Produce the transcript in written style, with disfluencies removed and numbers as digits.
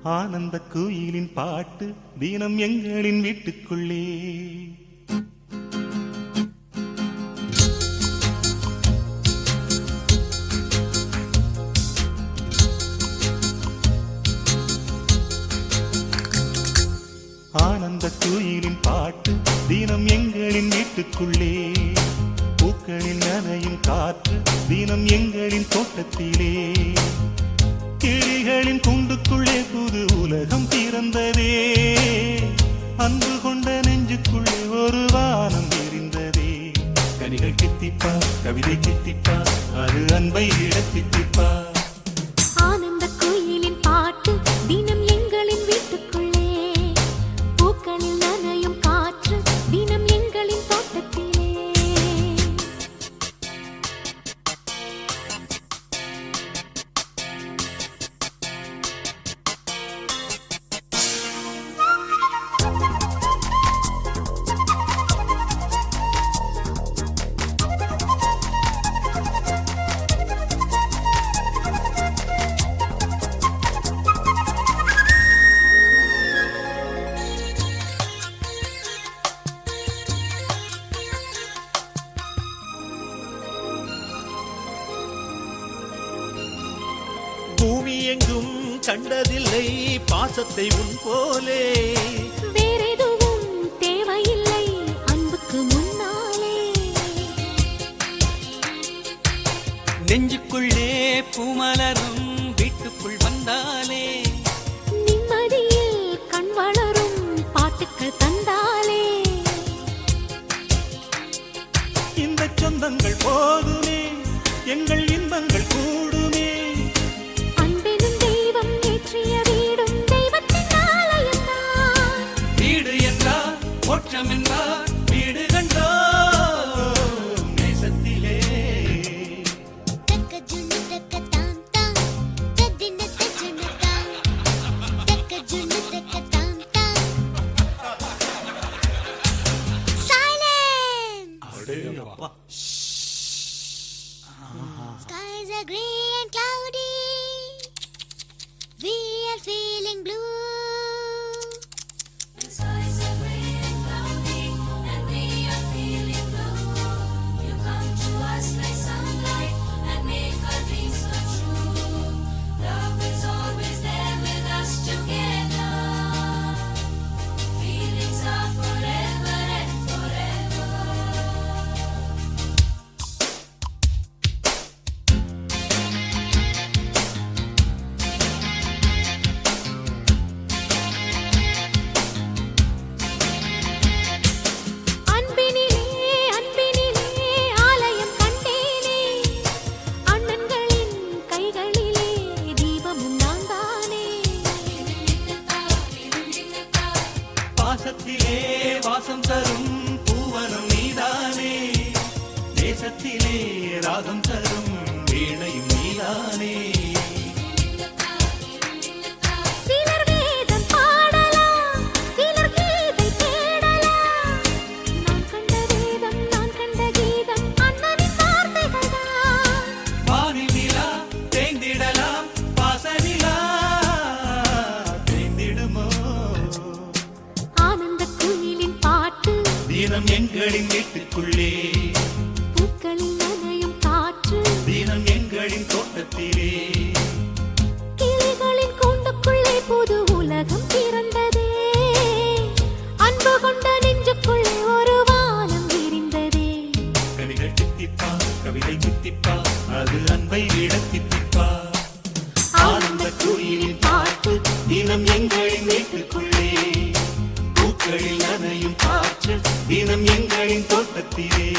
ஆனந்த குயிலின் பாட்டு தினம் எங்களின் வீட்டுக்குள்ளே. ஆனந்த குயிலின் பாட்டு தினம் எங்களின் வீட்டுக்குள்ளே. பூக்களில் நனையும் காற்று தினம் எங்களின் தோட்டத்திலே. கிளிகளின் கூண்டுக்குள்ளே புது உலகம் பிறந்ததே. அன்பு கொண்ட நெஞ்சுக்குள்ளே ஒரு வானம் எரிந்ததே. கனிகள் கித்திப்பா, கவிதை கித்திப்பா, அது அன்பை விட கித்திப்பா. ஆனந்த குயிலின் பாட்டு தினம் எங்களின் வீட்டுக்குள்ளே. பூக்களில் நனையும் காற்று தினம் எங்களின் தோட்டத்திலே. பூமி எங்கும் கண்டதில்லை பாசத்தை உன் போலே. வேறெதுவும் தேவையில்லை அன்புக்கு முன்னாலே. நெஞ்சுக்குள்ளே பூமலரும் வீட்டுக்குள் வந்தாலே. நிம்மதியில் கண் வளரும் பாட்டுக்கள் தந்தாலே. இந்த சொந்தங்கள் போதுமே, எங்கள் இன்பங்கள் கூடுமே. அன்பெனும் தெய்வம் ஏற்றிய வீடும் தெய்வத்தின் ஆலயம்தான். வீடு என்றார் மோட்சம் என்றார் வீடு கண்டோ நேசத்திலே. Skies are grey and cloudy. We are feeling blue. The skies are grey and cloudy, and we are feeling blue. You come to us like sunlight and make our dreams come true. Love is always there with us together. Feelings are forever and forever. பாசத்திலே வாசம் தரும் பூவனம் நீதானே. தேசத்திலே ராகம் தரும் வீணையும் நீதானே. சிலர் வேதம் பாடலாம், சிலர் கீதை தேடலாம். நான் கண்ட வேதம், நான் கண்ட கீதம் அண்ணனின் வார்த்தைகள்தான். வானில் நிலா தேய்ந்திடலாம், பாசனிலா தேய்ந்திடுமோ. ஆனந்த குயிலின் பாட்டு தினம் எங்களின் வீட்டுக்குள்ளே. பூக்களில் நனையும் காற்று தினம் எங்களின் தோட்டத்திலே. கிளிகளின் கூண்டுக்குள்ளே புது உலகம் பிறந்ததே. அன்பு கொண்ட நெஞ்சுக்குள்ளே ஒரு வானம் விரிந்ததே. கவிகள் கித்திப்பா, கவிதை கித்திப்பா, அது அன்பை விட கித்திப்பா. ஆனந்த குயிலின் பாட்டு தினம் எங்களின் வீட்டுக்குள்ளே. பூக்களில் நனையும் காற்று தினம் எங்களின் தோட்டத்திலே.